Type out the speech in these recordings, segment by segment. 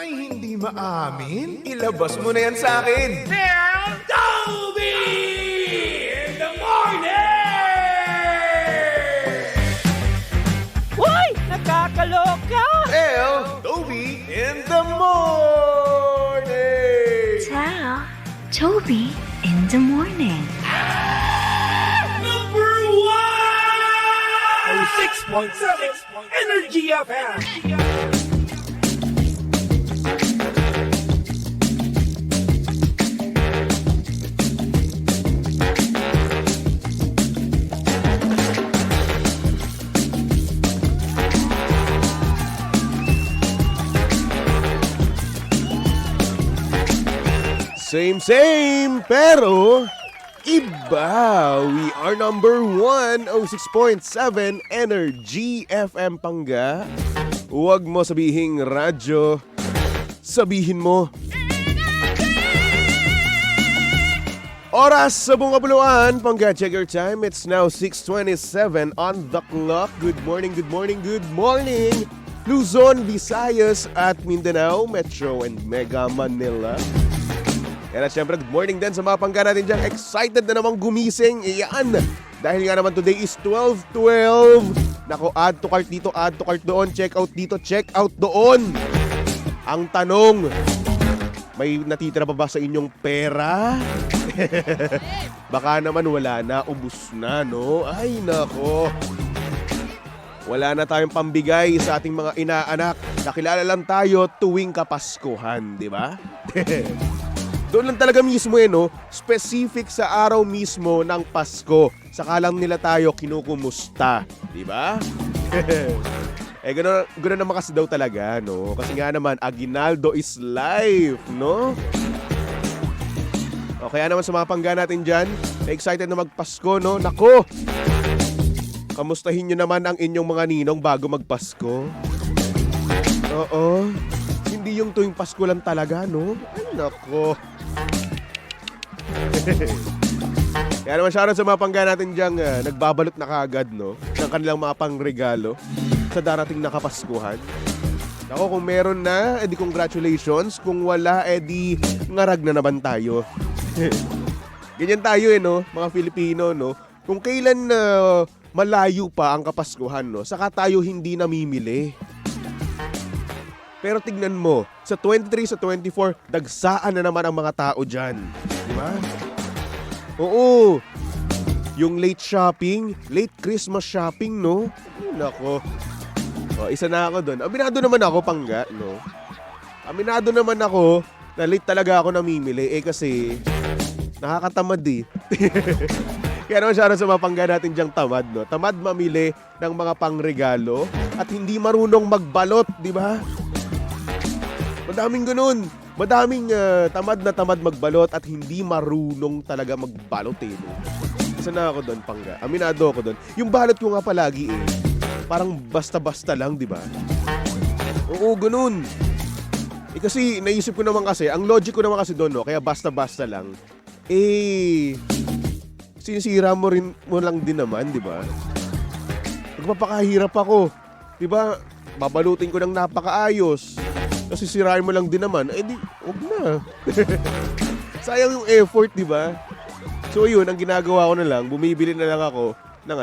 ay hindi maamin? Ilabas mo na yan sa akin. Toby in the morning! Hoy! Nakakaloka! Toby in the morning! Tao, Toby in the morning. Number 1! 6.7 Energy FM! Same, pero iba. We are number 106.7 Energy FM Pangga. Huwag mo sabihing radyo, sabihin mo. Oras sa buong kapuluan, Pangga, check your time. It's now 6:27 on the clock. Good morning, good morning, good morning. Luzon, Visayas at Mindanao, Metro and Mega Manila. Kaya syempre, good morning din sa mga pangga natin dyan. Excited na namang gumising. Iyan. Dahil nga naman today is 12/12. Nako, add to cart dito, add to cart doon. Check out dito, check out doon. Ang tanong, may natitira pa ba sa inyong pera? Baka naman wala na, ubus na, no? Ay, nako. Wala na tayong pambigay sa ating mga inaanak. Nakilala lang tayo tuwing Kapaskuhan, di ba? Doon lang talaga mismo no? Specific sa araw mismo ng Pasko. Saka lang nila tayo kinukumusta, di ba? Gano'n naman kasi daw talaga, no? Kasi nga naman, Aguinaldo is life, no? O kaya naman sa mga pangga natin dyan, excited na magpasko, no? Nako! Kamustahin nyo naman ang inyong mga ninong bago magpasko? Oo. Hindi yung tuwing Pasko lang talaga, no? Ay, nako. Kaya naman shoutout sa mga pangga natin diyang nagbabalot na kaagad, no? Ng kanilang mga pangregalo sa darating na Kapaskuhan. Ako, kung meron na, edi congratulations. Kung wala, edi ngarag na naman tayo. Ganyan tayo no? Mga Filipino, no? Kung kailan malayo pa ang Kapaskuhan, no? Saka tayo hindi namimili. Pero tignan mo, sa 23, sa 24, dagsaan na naman ang mga tao dyan. Di ba? Oo. Yung late shopping, late Christmas shopping, no? Nako. O, isa na ako doon. Aminado naman ako, pangga, no? Aminado naman ako na late talaga ako namimili. Kasi nakakatamad eh. Kaya naman siya sa mga pangga natin dyang tamad, no? Tamad mamili ng mga pangregalo at hindi marunong magbalot, di ba? Madaming ganun. Madaming tamad na tamad magbalot at hindi marunong talaga magbalot eh. No? Isa na ako doon, pangga. Aminado ako doon. Yung balot ko nga palagi eh. Parang basta-basta lang, di ba? Oo, ganun. Kasi naisip ko naman kasi, ang logic ko naman kasi doon, no? Kaya basta-basta lang. Sinisira mo lang din naman, di ba? Magpapakahirap ako. Di ba? Babalutin ko ng napakaayos. Kasi sirain mo lang din naman, di, huwag na. Sayang yung effort, di ba? So yun, ang ginagawa ko na lang, bumibili na lang ako ng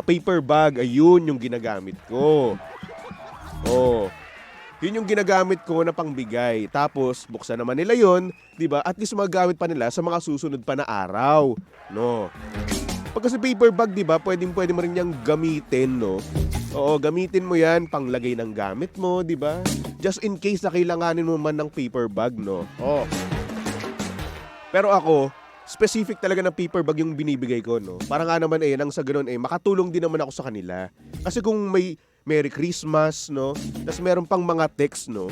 paper bag. Ayun yung ginagamit ko. Oh. Yun yung ginagamit ko na pangbigay. Tapos, buksan naman nila yun, di ba? At least magagamit pa nila sa mga susunod pa na araw. No? Pag kasi paper bag, di ba? Pwede mo rin niyang gamitin, no? Oo, gamitin mo yan, panglagay ng gamit mo, di ba? Just in case na kailanganin mo man ng paper bag, no? Oh. Pero ako, specific talaga ng paper bag yung binibigay ko, no? Para nga naman nang sa ganun makatulong din naman ako sa kanila. Kasi kung may Merry Christmas, no? Tapos meron pang mga text, no?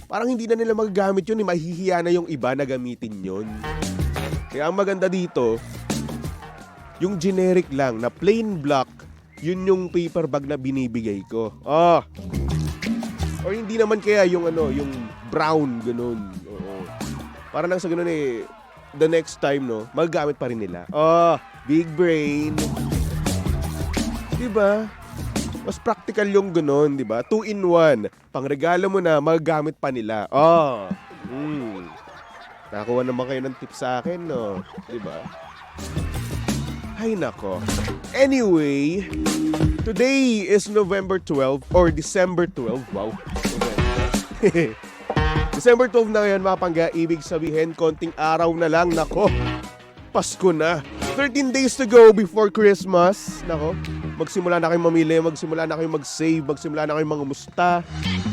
Parang hindi na nila magagamit yun, mahihiya na yung iba na gamitin yun. Kaya ang maganda dito, yung generic lang na plain black, yun yung paper bag na binibigay ko. Oh. Or hindi naman kaya yung yung brown ganun. Oo. Para lang sa ganun the next time no, magagamit pa rin nila. Oh, big brain. 'Di ba? Mas practical yung gano'n, di ba? 2-in-1. Pangregalo mo na, magagamit pa nila. Oh. Nakakuha naman kayo ng tip sa akin, no? Di ba? Ay, nako. Anyway, today is November 12 or December 12. Wow. December 12 na ngayon, mga pangga. Ibig sabihin, konting araw na lang. Nako, Pasko na. 13 days to go before Christmas. Nako, magsimula na kayong mamili, magsimula na kayong mag-save, magsimula na kayong mangamusta.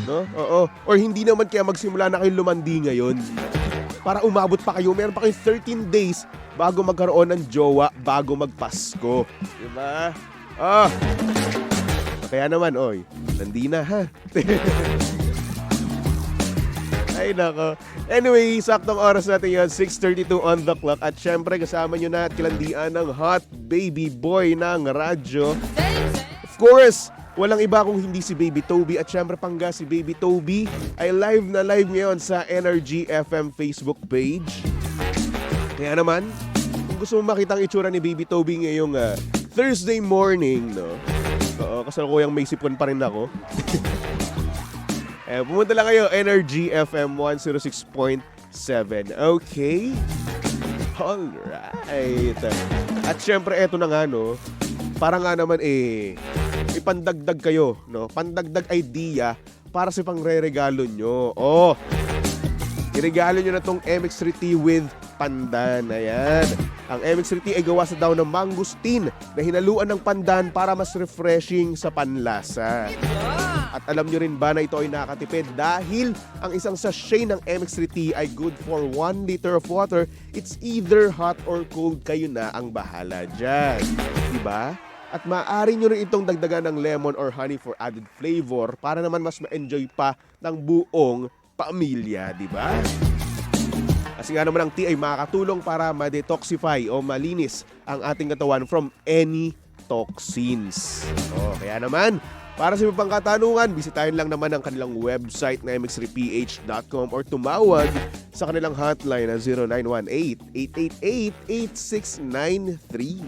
No? Oo. Or hindi naman kaya magsimula na kayong lumandi ngayon. Para umabot pa kayo, meron pa kayong 13 days bago magkaroon ng jowa, bago magpasko. Diba? Kaya naman, oy, nandi na ha. Ay nako. Anyway, saktong oras natin yan, 6:32 on the clock. At syempre, kasama nyo na at kilandian ng hot baby boy ng radyo. Of course, walang iba kung hindi si Baby Toby. At syempre, pangga si Baby Toby ay live na live ngayon sa Energy FM Facebook page. Kaya naman, kung gusto mo makita ang itsura ni Baby Toby ngayong Thursday morning, no? Oo, kasalukuyang may sipon pa rin ako. Pumunta lang kayo, Energy FM 106.7. Okay? Alright. At syempre, eto na nga, no? Para nga naman, ipandagdag kayo, no? Pandagdag idea para sa pangre-regalo nyo. Oh! Iregalo nyo na tong MX3T with pandan. Ayan. Ang MX3T ay gawa sa daw ng mangustin na hinaluan ng pandan para mas refreshing sa panlasa. At alam nyo rin ba na ito ay nakatipid dahil ang isang sachet ng MX3T ay good for 1 liter of water. It's either hot or cold, kayo na ang bahala dyan. Diba? At maaari nyo rin itong dagdagan ng lemon or honey for added flavor para naman mas ma-enjoy pa ng buong pamilya, diba? Kasi nga naman ang tea ay makakatulong para ma-detoxify o malinis ang ating katawan from any toxins. Kaya naman, para sa ibang katanungan, bisitahin lang naman ang kanilang website na mx3ph.com or tumawag sa kanilang hotline na 0918-888-8693.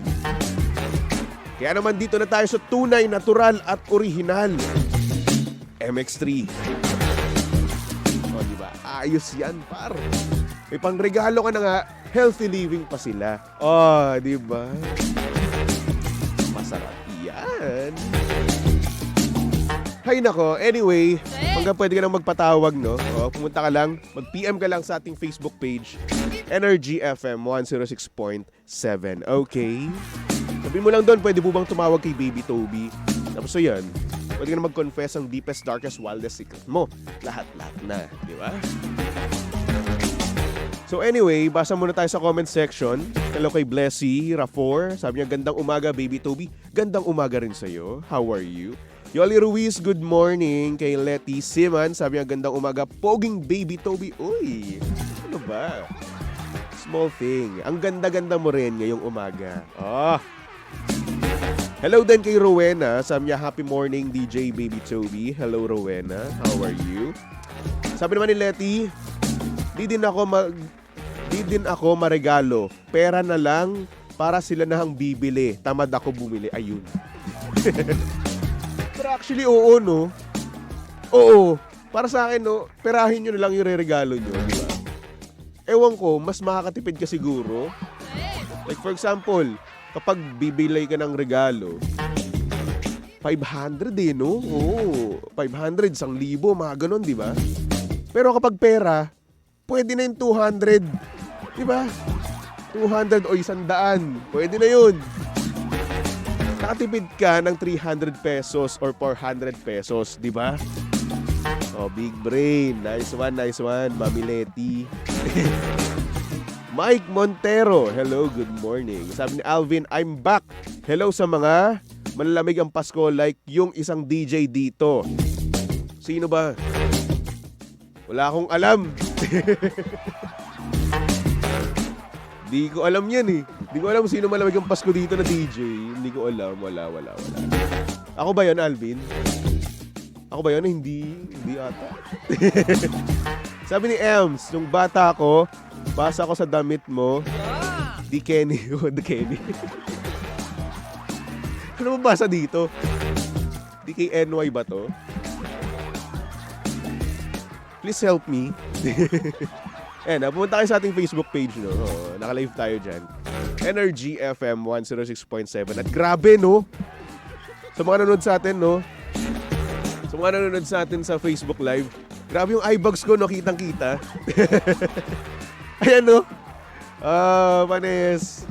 Kaya naman dito na tayo sa tunay, natural at original MX3. Diba? Ayos yan, par. May pangregalo ka na nga, healthy living pa sila. Diba? Masarap yan. Hay nako, anyway, hanggang pwede ka nang magpatawag, no? Pumunta ka lang, mag-PM ka lang sa ating Facebook page, Energy FM 106.7. Okay? Sabi mo lang doon, pwede po bang tumawag kay Baby Toby? Tapos so yan, pwede ka na mag-confess ang deepest, darkest, wildest secret mo. Lahat-lahat na, di ba? So anyway, basa muna tayo sa comment section. Hello kay Blessy Rafor. Sabi niya, gandang umaga, Baby Toby. Gandang umaga rin sa'yo. How are you? Yoli Ruiz, good morning. Kay Letty Siman, sabi niya, gandang umaga, poging Baby Toby. Uy, ano ba? Small thing. Ang ganda-ganda mo rin ngayong umaga. Hello din kay Rowena. Sabi niya, happy morning, DJ Baby Toby. Hello, Rowena. How are you? Sabi naman ni Letty, di din ako maregalo. Pera na lang para sila na ang bibili. Tamad ako bumili. Ayun. Pero actually, oo, no? Oo. Para sa akin, no? Perahin nyo na lang yung re-regalo nyo. Diba? Ewan ko, mas makakatipid ka siguro. Like for example, kapag bibili ka ng regalo, 500 no? Oo. 500, 1,000, mga ganun, di ba? Pero kapag pera, pwede na yung 200. Di ba? 200 o 100. Pwede na yun. Nakatipid ka ng 300 pesos or 400 pesos. Di ba? Big brain. Nice one, Mami Letty. Mike Montero. Hello, good morning. Sabi ni Alvin, I'm back. Hello sa mga malalamig ang Pasko like yung isang DJ dito. Sino ba? Wala akong alam. Di ko alam yan eh. Di ko alam sino malamig ang Pasko dito na DJ. Hindi ko alam. Wala. Ako ba yan, Alvin? Ako ba yan? Hindi ata. Sabi ni Ems, nung bata ko, basa ko sa damit mo, di Kenny. Di Kenny. Ano ba basa dito? DKNY ba to? Please help me. Ayan, pumunta kayo sa ating Facebook page, no? Naka-live tayo dyan. Energy FM 106.7. At grabe, no? Sa mga nanonood sa atin, no? Sa mga nanonood sa atin sa Facebook Live, grabe yung eyebags ko, no? Kitang-kita. Ayan, no? Panes.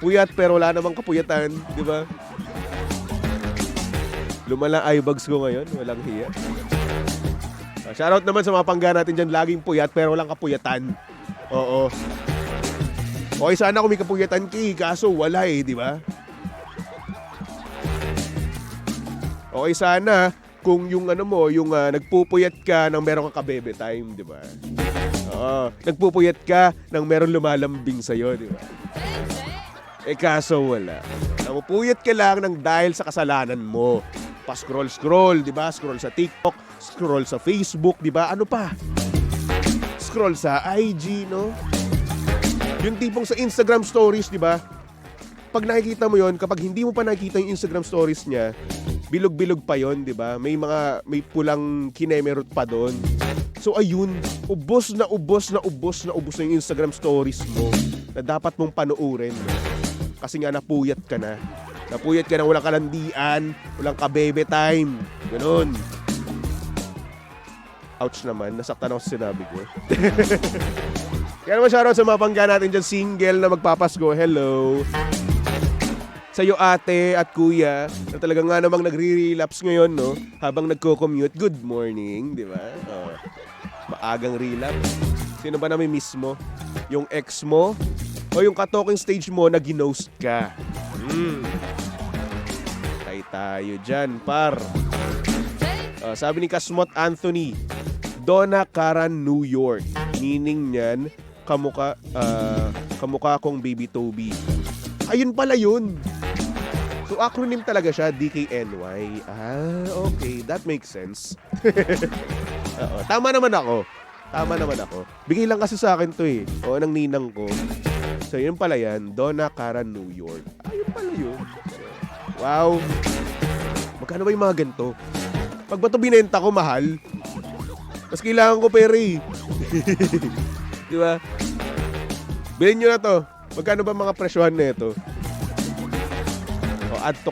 Puyat pero wala namang kapuyatan, di ba? Lumala eyebags ko ngayon, walang hiya. Shoutout naman sa mga pangga natin dyan, laging puyat pero walang kapuyatan. Oo. Okay sana kung may kapuyatan kaso wala di ba? Okay sana kung yung nagpupuyat ka nang meron kang kabebe time, di ba? Oo. Nagpupuyat ka nang meron lumalambing sa'yo, di ba? Kaso wala. Namupuyat ka lang nang dahil sa kasalanan mo. Pa-scroll, di ba? Scroll sa TikTok, scroll sa Facebook, di ba? Ano pa? Scroll sa IG, no? Yung tipong sa Instagram stories, di ba? Pag nakikita mo yon, kapag hindi mo pa nakikita yung Instagram stories niya, bilog-bilog pa yon, di ba? May pulang kinemerot pa doon. So ayun, ubos na yung Instagram stories mo na dapat mong panoorin. Kasi nga napuyat ka na. Napuyat ka na walang kalandian, walang kabebe time. Ganun. Ouch naman, nasaktan ako sa sinabi ko. Kaya naman shoutout sa mga pangga natin dyan, single na magpapasko. Hello. Sa'yo ate at kuya, na talagang nga namang nagre-relapse ngayon, no? Habang nagko-commute, good morning, di ba? Maagang relapse. Sino ba nami-miss mo? Yung ex mo? O yung ka-talking stage mo na ginost ka? Tayo dyan, par. Sabi ni Kasmot Anthony, Donna Karan, New York. Meaning niyan, kamukha kong Baby Toby. Ayun pala yun. So acronym talaga siya, DKNY. Okay. That makes sense. Tama naman ako. Bigay lang kasi sa akin to ng ninang ko. So yun pala yan, Donna Karan, New York. Ayun pala yun. Wow. Magkano ba yung mga ganito? Pag ba ito binenta ko, mahal? Mas kailangan ko pera Di ba? Bilhin nyo na to. Magkano ba mga presyohan na ito? Add to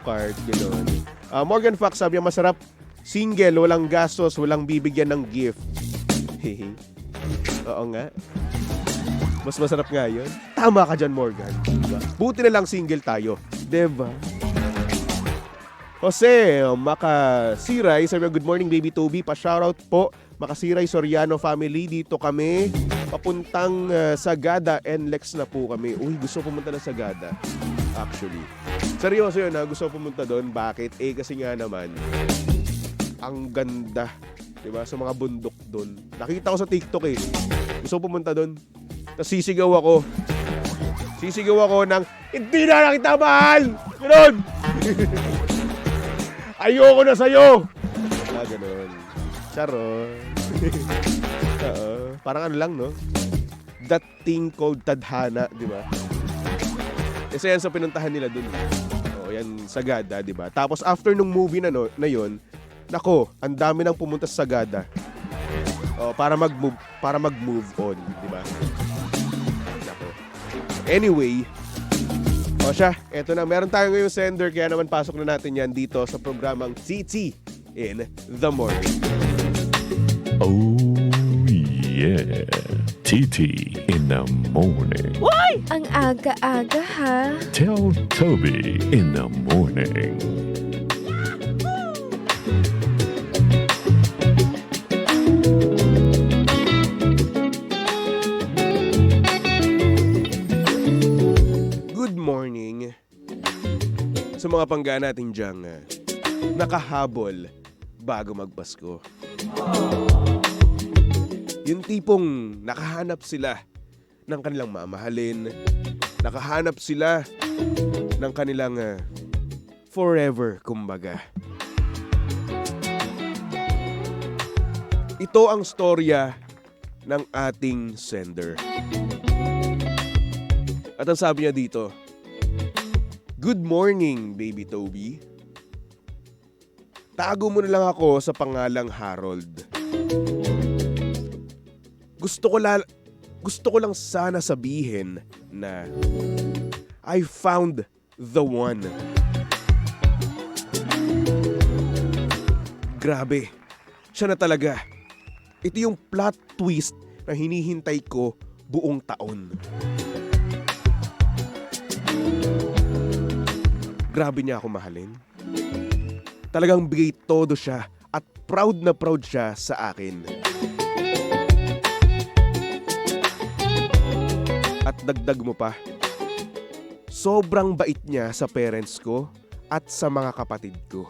cart. Ganoon. Morgan Fox sabi niya, masarap. Single, walang gastos, walang bibigyan ng gift. Oo nga. Mas masarap nga yun. Tama ka dyan, Morgan. Diba? Buti na lang single tayo. Diba? Jose Makasiray, sabi niya, good morning baby Toby, pa-shoutout po Makasiray Soriano family, dito kami papuntang Sagada, NLEX na po kami. Uy, gusto pumunta ng Sagada actually. Seryoso yun gusto pumunta doon. Bakit? Kasi nga naman ang ganda, diba, sa mga bundok doon. Nakita ko sa TikTok gusto pumunta doon. Tapos sisigaw ako ng hindi na kita mahal! Ganon! Ayoko na sa'yo! Ganon. Charon. Parang ano lang, no? That thing called tadhana, di ba? Kasi yan sa pinuntahan nila dun. Yan, Sagada, di ba? Tapos after nung movie na yun, nako, ang dami nang pumunta sa Sagada. Para mag-move on, di ba? Nako. Anyway, siya, eto na. Meron tayo ngayong sender, kaya naman pasok na natin yan dito sa programang TT in the Morning. Oh, yeah. TT in the Morning. Why? Ang aga-aga ha. Tell Toby in the Morning. Sa mga pangga natin diyang nakahabol bago magpasko. Yung tipong nakahanap sila ng kanilang mamahalin, nakahanap sila ng kanilang forever, kumbaga. Ito ang storya ng ating sender. At ang sabi niya dito, good morning, baby Toby. Tago mo na lang ako sa pangalang Harold. Gusto ko lang sana sabihin na I found the one. Grabe, siya na talaga. Ito yung plot twist na hinihintay ko buong taon. Grabe niya ako mahalin. Talagang bigay todo siya at proud na proud siya sa akin. At dagdag mo pa, sobrang bait niya sa parents ko at sa mga kapatid ko.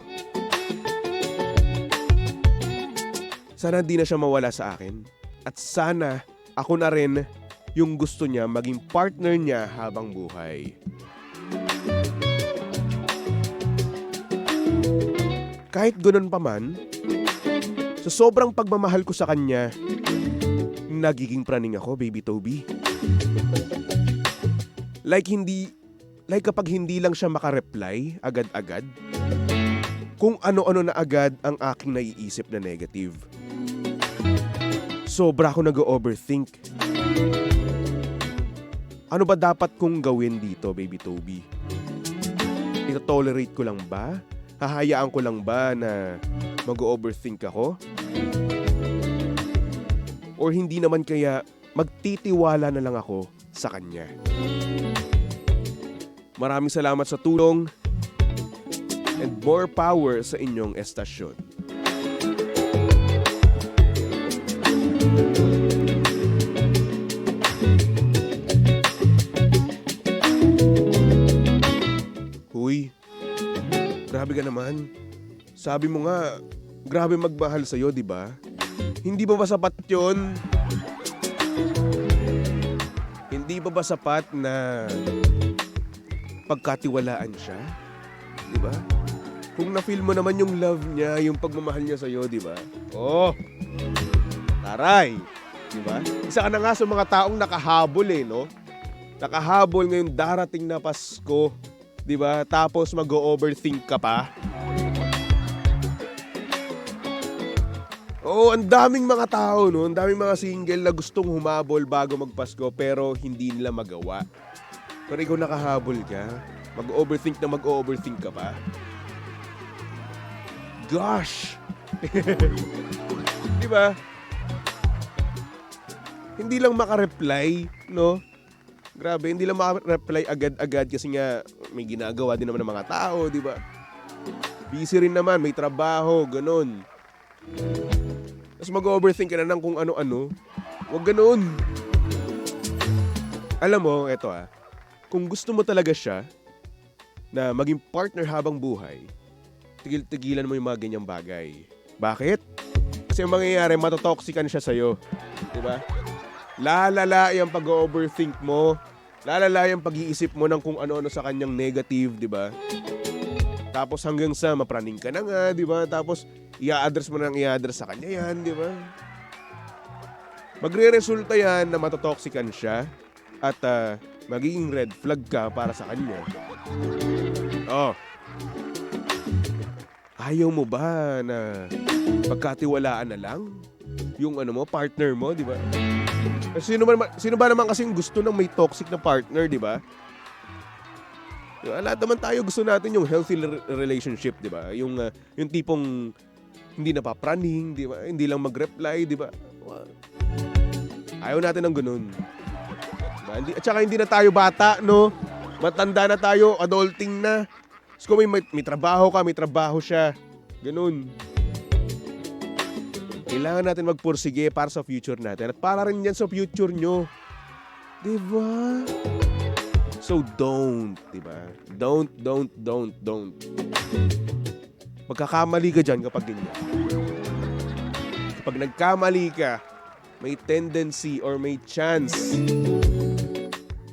Sana di na siya mawala sa akin at sana ako na rin yung gusto niya maging partner niya habang buhay. Kahit ganun pa man, sa sobrang pagmamahal ko sa kanya, nagiging praning ako, Baby Toby. Like kapag hindi lang siya makareply agad-agad, kung ano-ano na agad ang aking naiisip na negative. Sobra ako nag-overthink. Ano ba dapat kong gawin dito, Baby Toby? Ito-tolerate ko lang ba? Hahayaan ko lang ba na mag-overthink ako? Or hindi naman kaya magtitiwala na lang ako sa kanya? Maraming salamat sa tulong and more power sa inyong estasyon. Huy, grabe ka naman. Sabi mo nga, grabe magmahal sa'yo, di ba? Hindi ba sapat yun? Hindi ba sapat na pagkatiwalaan siya? Di ba? Kung na-feel mo naman yung love niya, yung pagmamahal niya sa'yo, di ba? Oh! Taray! Di ba? Isa ka na nga sa mga taong nakahabol no? Nakahabol ngayong darating na Pasko. Di ba? Tapos mag-overthink ka pa. Oo, ang daming mga tao, no? Ang daming mga single na gustong humabol bago magpasko pero hindi nila magawa. Pero ikaw nakahabol ka. Mag-overthink ka pa. Gosh! Di ba? Hindi lang makareply, no? Grabe, hindi lang makareply agad-agad kasi nga may ginagawa din naman ng mga tao, di ba? Busy rin naman, may trabaho, ganun. Tapos mag-overthink ka na ng kung ano-ano. Huwag ganun. Alam mo, eto kung gusto mo talaga siya na maging partner habang buhay, tigil-tigilan mo yung mga ganyang bagay. Bakit? Kasi ang mangyayari, matotoxican siya sa'yo. Diba? Lalala yung pag-overthink mo. Lalala yung pag-iisip mo ng kung ano-ano sa kanyang negative, diba? Tapos hanggang sa mapraning ka na nga, diba? Tapos i-address mo na i-address sa kanya yan, diba? Magre-resulta yan na matotoxican siya at magiging red flag ka para sa kanya. Oh. Ayaw mo ba na pagkatiwalaan na lang yung partner mo, di ba? Sino ba naman kasing gusto ng may toxic na partner, di ba? Lahat naman tayo gusto natin yung healthy relationship, di ba? Yung tipong hindi napapraning, di ba? Hindi lang mag-reply, di ba? Ayaw natin ng ganun. Diba? At saka hindi na tayo bata, no? Matanda na tayo, adulting na. So kung may trabaho ka, may trabaho siya. Ganun. Kailangan natin magpursige para sa future natin. At para rin yan sa future nyo. Diba? So don't, diba? Don't. Magkakamali ka dyan kapag ganyan. Kapag nagkamali ka, may tendency or may chance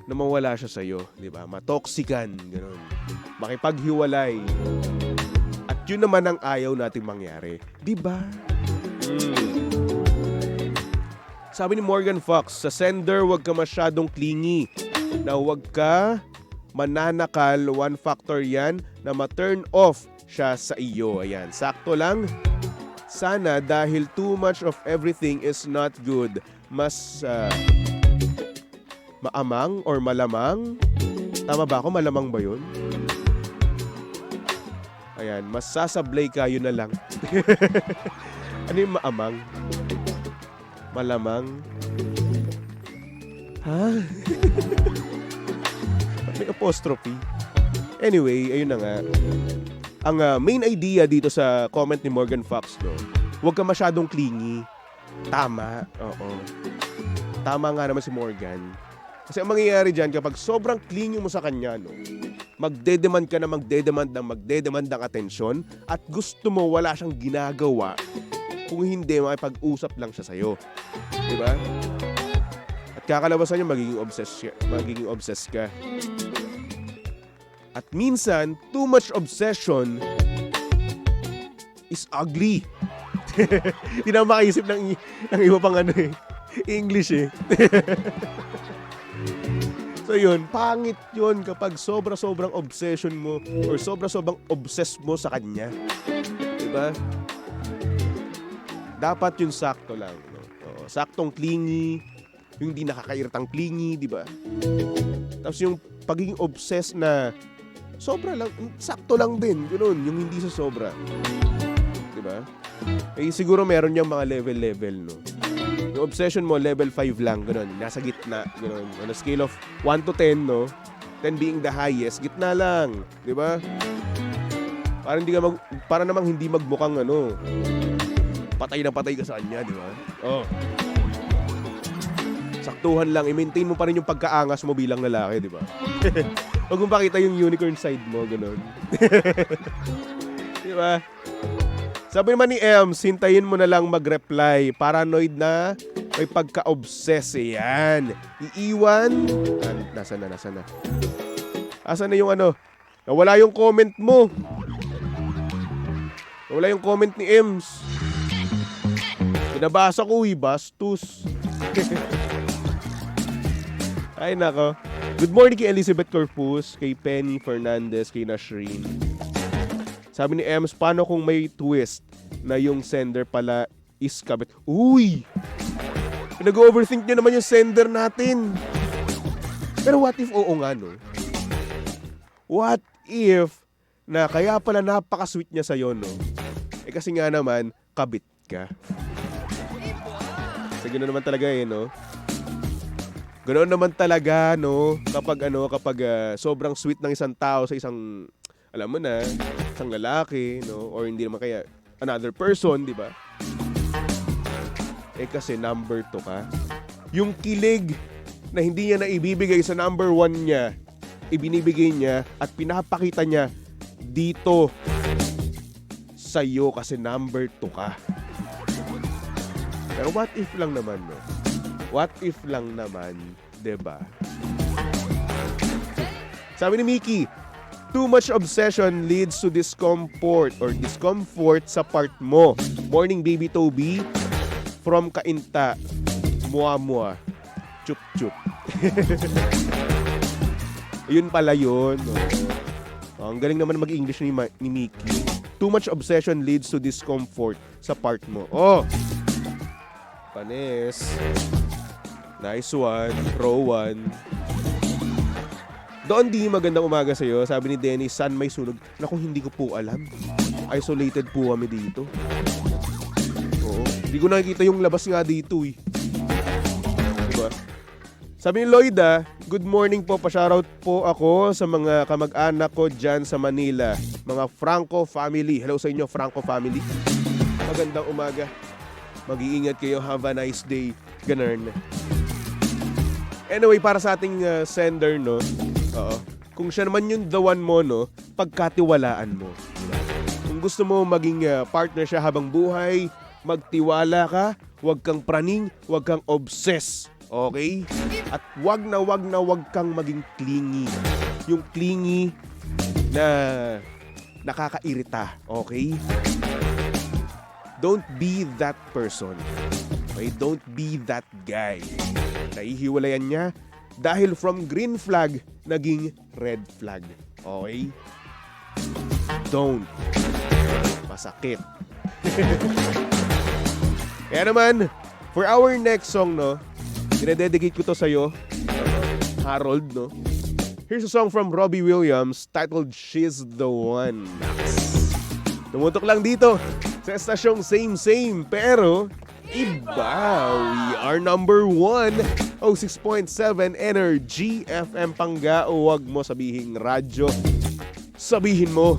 na mawala siya sa'yo. Diba? Matoxican. Ganun. Makipaghiwalay. At yun naman ang ayaw nating mangyari. Diba? Sabi ni Morgan Fox, sa sender wag ka masyadong clingy. Na wag ka mananakal, one factor yan na ma-turn off siya sa iyo. Ayan, sakto lang. Sana dahil too much of everything is not good. Mas maamang or malamang. Tama ba ako? Malamang ba yun? Ayan, mas sasablay ka, yun na lang. Ano yung maamang? Malamang? Ha? May apostrophe. Anyway, ayun na nga. Ang main idea dito sa comment ni Morgan Fox, no? Huwag ka masyadong clingy. Tama. Oo. Tama nga naman si Morgan. Kasi ang mangyayari dyan, kapag sobrang clingy mo sa kanya, no? Magdedemand ka na magdedemand ng atensyon at gusto mo wala siyang ginagawa kung hindi makipag-usap lang siya sa'yo. Diba? At kakalabasan niya magiging obsessed ka. At minsan, too much obsession is ugly. Hindi na makaisip ng iba pang English eh. So yun, pangit yun kapag sobrang obsession mo or sobrang obsessed mo sa kanya. Diba? Dapat yung sakto lang. No? Oo, saktong clingy, yung hindi nakakairitang clingy, diba? Tapos yung pagiging obsessed na sobra lang, sakto lang din. Ganun, yung hindi sa sobra. Diba? Eh, siguro meron niyang mga level, no? Yung obsession mo, level 5 lang, ganun. Nasa gitna, ganun. On a scale of 1 to 10, no? 10 being the highest, gitna lang. Diba? Para namang hindi magmukhang, patay na patay ka sa kanya, diba? Oh. Saktuhan lang, i-maintain mo pa rin yung pagkaangas mo bilang lalaki, diba? Huwag mong pakita yung unicorn side mo, ganun. Diba? Sabi naman ni Ems, hintayin mo na lang mag-reply. Paranoid na, may pagka-obsess. Yan. Iiwan. Nasaan na? Asan na yung nawala yung comment mo. Nawala yung comment ni Ems. Pinabasa ko, bastos. Ay, nako. Good morning kay Elizabeth Corpus, kay Penny Fernandez, kay Nashreen. Sabi ni Ems, paano kung may twist na yung sender pala is kabit? Uy! Pinag-overthink nyo naman yung sender natin. Pero what if oo nga, no? What if na kaya pala napaka-sweet niya sa'yo, no? Eh kasi nga naman, kabit ka. Kasi gano'n naman talaga no? Ganoon naman talaga, no? Kapag sobrang sweet ng isang tao sa isang, alam mo na, isang lalaki, no? Or hindi naman kaya another person, di ba? Eh kasi number 2 ka. Yung kilig na hindi niya na ibibigay sa number 1 niya, ibinibigay niya at pinapakita niya dito sa'yo kasi number 2 ka. Pero what if lang naman, no? What if lang naman, diba? Sabi ni Mickey, too much obsession leads to discomfort sa part mo. Morning, baby Toby. From Kainta. Mua. Chup. Yun pala yun. Oh, ang galing naman mag-English ni Mickey. Too much obsession leads to discomfort sa part mo. Oh! Panis. Nice one. Pro one. Doon di magandang umaga sa'yo. Sabi ni Dennis, saan may sunog? Naku, hindi ko po alam. Isolated po kami dito. Oo. Hindi ko nakikita yung labas nga dito eh. Diba? Sabi ni Lloyda, good morning po. Pa-shoutout po ako sa mga kamag-anak ko dyan sa Manila. Mga Franco family. Hello sa inyo, Franco family. Magandang umaga. Mag-iingat kayo. Have a nice day. Ganun. Anyway, para sa ating sender, no? Oo. Kung siya naman yung the one mo, no? Pagkatiwalaan mo. Kung gusto mo maging partner siya habang buhay, magtiwala ka, huwag kang praning, huwag kang obsess. Okay? At wag kang maging clingy. Yung clingy na nakakairita. Okay? Don't be that person. Okay? Don't be that guy. Nahihiwalayan niya dahil from green flag, naging red flag. Okay? don't. Masakit. Kaya naman, for our next song, no, dinededicate ko to sa'yo, Harold, no. Here's a song from Robbie Williams titled She's the One. Tumutok lang dito sa estasyong same pero iba. We are number 1, 06.7 Energy FM Panggao. Huwag mo sabihin radyo. Sabihin mo